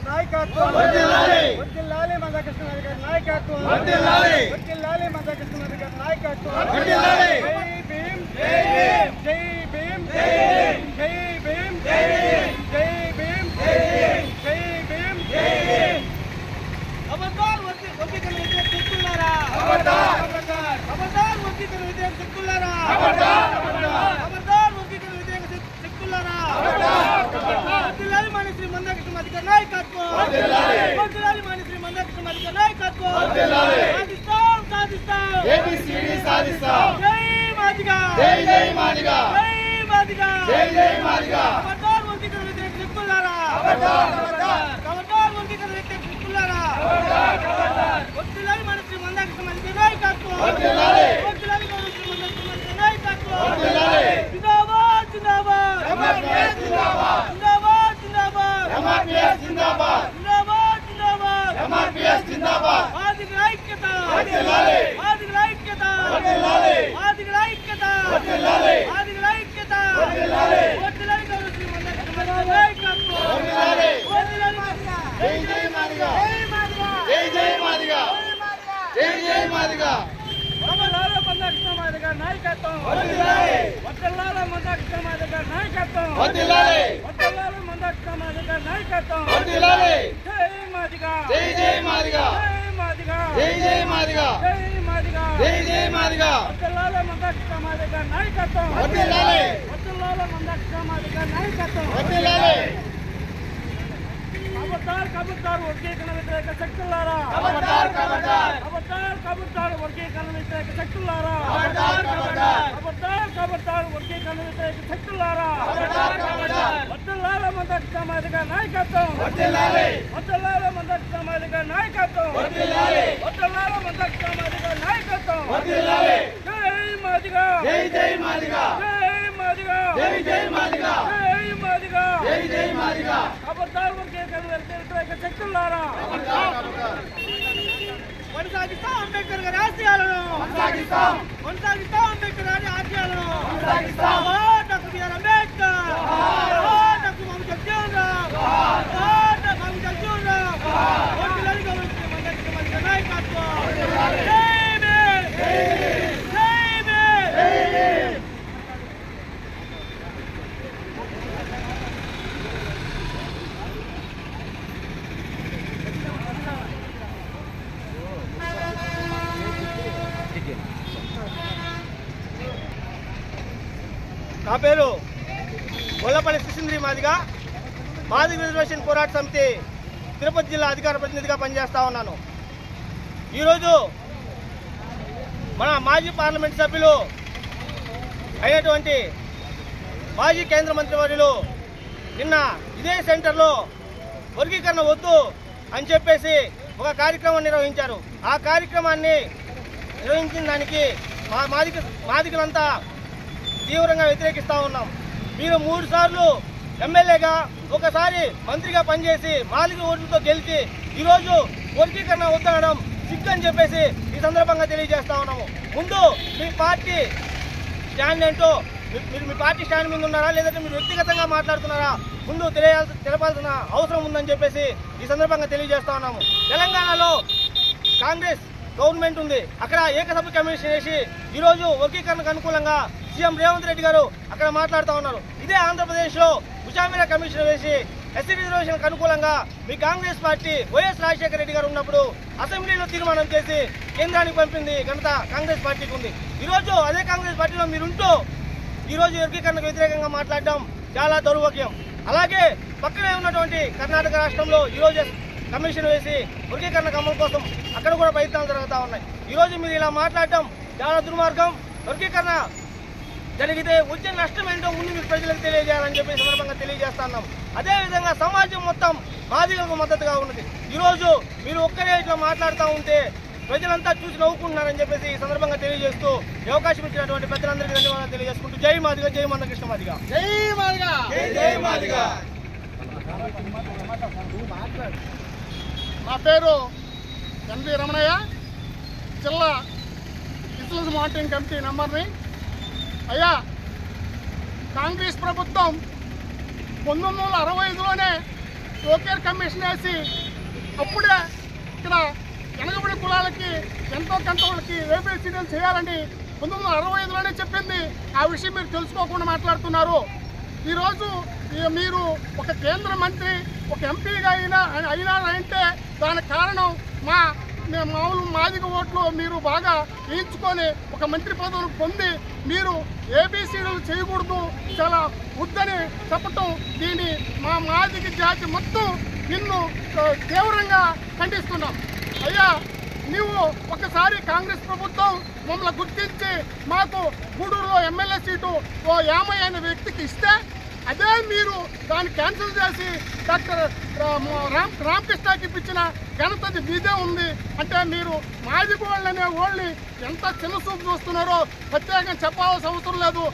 నాయకత్వం వర్ధిల్లాలి మందకృష్ణమాది గారి నాయకత్వం వర్ధిల్లాలి మందకృష్ణమాది గారి నాయకత్వం జై భీమ్ జై భీమ్ జై భీమ్ జై భీమ్ జై భీమ్ జై ఖబర్దార్ వర్గీకరణ వ్యతిరేక శక్తులారా ఖబర్దార్ వర్గీకరణ వ్యతిరేక శక్తులారా ఖబర్దార్ వర్గీకరణ వ్యతిరేక శక్తులారా వర్ధిల్లాలి మాన్యశ్రీ మందకృష్ణమాది గారి నాయకత్వం వర్ధిల్లాలి మాన్యశ్రీ మందకృష్ణమాది గారి నాయకత్వం సాధిస్తాం ఏబిసిడి సాధిస్తాం జై మాదిగా జై మాదిగా జై మాదిగా జై మాదిగా ఖబర్దార్ వర్గీకరణ వ్యతిరేక శక్తులారా ఖబర్దార్ వర్గీకరణ వ్యతిరేక శక్తులారా వర్ధిల్లాలి మాన్యశ్రీ మందకృష్ణమాది గారి నాయకత్వం వర్ధిల్లాలి మాన్యశ్రీ మందకృష్ణమాది గారి నాయకత్వం జిందాబాద్ జిందాబాద్ ఎంఆర్పీఎస్ జిందాబాద్ జిందాబాద్ ఎంఆర్పీఎస్ జిందాబాద్ జిందాబాద్ ఎంఆర్పీఎస్ జిందాబాద్ ఆదిగల ఐక్యత వర్ధిల్లాలి ఆదిగల ఐక్యత వర్ధిల్లాలి ఆదిగల ఐక్యత వర్ధిల్లాలి ఆదిగల ఐక్యత వర్ధిల్లాలి వర్ధిల్లాలి గౌరవశ్రీ మందకృష్ణమాది గారి నాయకత్వం వర్ధిల్లాలి జై జై మాదిగా జై మాదిగా జై మాదిగా వర్ధిల్లాలి మందకృష్ణమాది గారి నాయకత్వం వర్ధిల్లాలి మందకృష్ణమాది గారి నాయకత్వం వర్ధిల్లాలి మందకృష్ణమాది గారి నాయకత్వం వర్ధిల్లాలి జై మాదిగా జై మాదిగా జై మాదిగా జై మాదిగా జై మాదిగా వర్ధిల్లాలి మందకృష్ణమాది గారి నాయకత్వం వర్ధిల్లాలి మందకృష్ణమాది గారి నాయకత్వం వర్ధిల్లాలి ఖబర్దార్ వర్గీకరణ వ్యతిరేక శక్తులారా ఖబర్దార్ వర్గీకరణ వ్యతిరేక శక్తులారా ఖబర్దార్ వర్గీకరణ వ్యతిరేక శక్తులారా వర్ధిల్లాలి మందకృష్ణమాది గారి నాయకత్వం వర్ధిల్లాలి మందకృష్ణమాది గారి నాయకత్వం వర్ధిల్లాలి మందకృష్ణమాది గారి నాయకత్వం వర్ధిల్లాలి జై మాదిగా జై మాదిగా జై మాదిగా జై మాదిగా ఖబర్దార్ వర్గీకరణ వ్యతిరేక శక్తులారా కొనసాగిస్తాం అంబేద్కర్ గారి ఆశయాలను కొనసాగిస్తాం అంబేద్కర్ గారి ఆశయాలను doctor B R Ambedkar doctor Mohammad Jagjivan Ram వర్ధిల్లాలి గౌరవశ్రీ మందకృష్ణమాది గారి నాయకత్వం నా పేరు గొల్లపల్లి కృష్ణంద్రి మాదిగా మాదిగ రిజర్వేషన్ పోరాట సమితి తిరుపతి జిల్లా అధికార ప్రతినిధిగా పనిచేస్తా ఉన్నాను. ఈరోజు మన మాజీ పార్లమెంట్ సభ్యులు అయినటువంటి మాజీ కేంద్ర మంత్రివర్యులు నిన్న ఇదే సెంటర్లో వర్గీకరణ వద్దు అని చెప్పేసి ఒక కార్యక్రమం నిర్వహించారు. ఆ కార్యక్రమాన్ని నిర్వహించిన దానికి మాదిగలంతా తీవ్రంగా వ్యతిరేకిస్తా ఉన్నాం. మీరు 3 సార్లు ఎమ్మెల్యేగా ఒకసారి మంత్రిగా పనిచేసి మాదిగ ఓట్లతో గెలిచి ఈరోజు వర్గీకరణ వద్దనడం సిగ్గని చెప్పేసి ఈ సందర్భంగా తెలియజేస్తా ఉన్నాము. ముందు మీ పార్టీ స్టాండ్ ఏంటో, మీరు మీ పార్టీ స్టాండ్ మీద ఉన్నారా లేదంటే మీరు వ్యక్తిగతంగా మాట్లాడుతున్నారా ముందు తెలపాల్సిన అవసరం ఉందని చెప్పేసి ఈ సందర్భంగా తెలియజేస్తా ఉన్నాము. తెలంగాణలో కాంగ్రెస్ గవర్నమెంట్ ఉంది. అక్కడ ఏకసభ్య కమిషన్ వేసి ఈరోజు వర్గీకరణకు అనుకూలంగా సీఎం రేవంత్ రెడ్డి గారు అక్కడ మాట్లాడుతూ ఉన్నారు. ఇదే ఆంధ్రప్రదేశ్లో ఉషామీరా కమిషన్ వేసి ఎస్సీ రిజర్వేషన్కు అనుకూలంగా మీ కాంగ్రెస్ పార్టీ వైఎస్ రాజశేఖర రెడ్డి గారు ఉన్నప్పుడు అసెంబ్లీలో తీర్మానం చేసి కేంద్రానికి పంపింది ఘనత కాంగ్రెస్ పార్టీకి ఉంది. ఈరోజు అదే కాంగ్రెస్ పార్టీలో మీరుంటూ ఈరోజు వర్గీకరణకు వ్యతిరేకంగా మాట్లాడడం చాలా దౌర్భాగ్యం. అలాగే పక్కనే ఉన్నటువంటి కర్ణాటక రాష్ట్రంలో ఈరోజు కమిషన్ వేసి వర్గీకరణ అమలు కోసం అక్కడ కూడా ప్రయత్నాలు జరుగుతూ ఉన్నాయి. ఈరోజు మీరు ఇలా మాట్లాడటం చాలా దుర్మార్గం. వర్గీకరణ జరిగితే వచ్చే నష్టం ఏంటో ముందు మీరు ప్రజలకు తెలియజేయాలని చెప్పి సందర్భంగా తెలియజేస్తున్నాం. అదేవిధంగా సమాజం మొత్తం మాదిగలకు మద్దతుగా ఉన్నది. ఈరోజు మీరు ఒక్కరే ఇట్లా మాట్లాడుతూ ఉంటే ప్రజలంతా చూసి నవ్వుకుంటున్నారని చెప్పేసి ఈ సందర్భంగా తెలియజేస్తూ అవకాశం ఇచ్చినటువంటి పెద్దలందరికీ ధన్యవాదాలు తెలియజేసుకుంటూ జై మాదిగా, జై మందకృష్ణ మాదిగా, జై మాదిగా, జై మాదిగా. నా పేరు ఎన్వి రమణయ్య, జిల్లా విజిలెన్స్ మానిటరింగ్ కమిటీ మెంబర్ని. అయ్యా, కాంగ్రెస్ ప్రభుత్వం 1965లోనే ఓకేర్ కమిషన్ వేసి అప్పుడే ఇక్కడ వెనకబడి కులాలకి ఎంతో కొంత వాళ్ళకి ఏబిసిడీలు చేయాలని 1965లోనే చెప్పింది. ఆ విషయం మీరు తెలుసుకోకుండా మాట్లాడుతున్నారు. ఈరోజు మీరు ఒక కేంద్ర మంత్రి ఒక ఎంపీగా అయినారంటే దానికి కారణం మామూలు మాదిగ ఓట్లు మీరు బాగా వేయించుకొని ఒక మంత్రి పదవులు పొంది మీరు ఏబిసిడీలు చేయకూడదు, చాలా వద్దని చెప్పటం దీన్ని మా మాదిగ జాతి మొత్తం నిన్ను తీవ్రంగా ఖండిస్తున్నాం. అయ్యా, నీవు ఒకసారి కాంగ్రెస్ ప్రభుత్వం మమ్మల్ని గుర్తించి మాకు గూడూరులో ఎమ్మెల్యే సీటు ఓ యామయ్య అనే వ్యక్తికి ఇస్తే అదే మీరు దాన్ని క్యాన్సిల్ చేసి డాక్టర్ రామకృష్ణకి ఇప్పించిన ఘనతది మీదే ఉంది. అంటే మీరు మాదిగ వాళ్ళు అనే వాళ్ళని ఎంత చిన్న చూపు చూస్తున్నారో ప్రత్యేకంగా చెప్పాల్సిన అవసరం లేదు.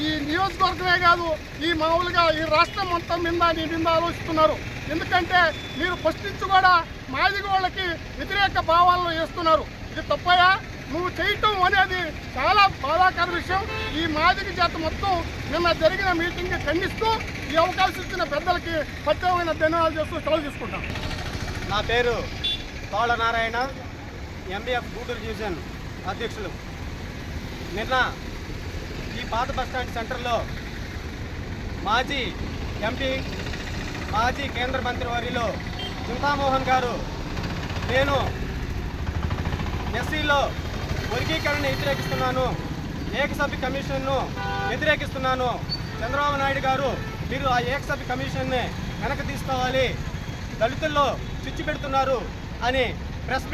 ఈ నియోజకవర్గమే కాదు, ఈ మామూలుగా ఈ రాష్ట్రం మొత్తం మీద ఆలోచిస్తున్నారు. ఎందుకంటే మీరు ఫస్ట్ నుంచి కూడా మాదిగ వాళ్ళకి వ్యతిరేక భావాలను వేస్తున్నారు. ఇది తప్పయా? నువ్వు చేయటం అనేది చాలా బాధాకర విషయం. ఈ మాదిగ జాతి మొత్తం నిన్న జరిగిన మీటింగ్కి ఖండిస్తూ ఈ అవకాశం ఇచ్చిన పెద్దలకి ప్రత్యేకమైన ధన్యవాదాలు చేస్తూ సెలవు తీసుకుంటాం. నా పేరు తోళ నారాయణ, ఎంబీఎఫ్ గూడూరు డివిజన్ అధ్యక్షులు. నిన్న ఈ పాత బస్టాండ్ సెంటర్లో మాజీ ఎంపీ మాజీ కేంద్ర మంత్రివర్యులు చింతామోహన్ గారు నేను ఎస్సీలో వర్గీకరణ వ్యతిరేకిస్తున్నాను, ఏకసభ్య కమిషన్ను వ్యతిరేకిస్తున్నాను, చంద్రబాబు నాయుడు గారు మీరు ఆ ఏకసభ్య కమిషన్ని వెనక్కి తీసుకోవాలి, దళితుల్లో చిచ్చు పెడుతున్నారు అని ప్రెస్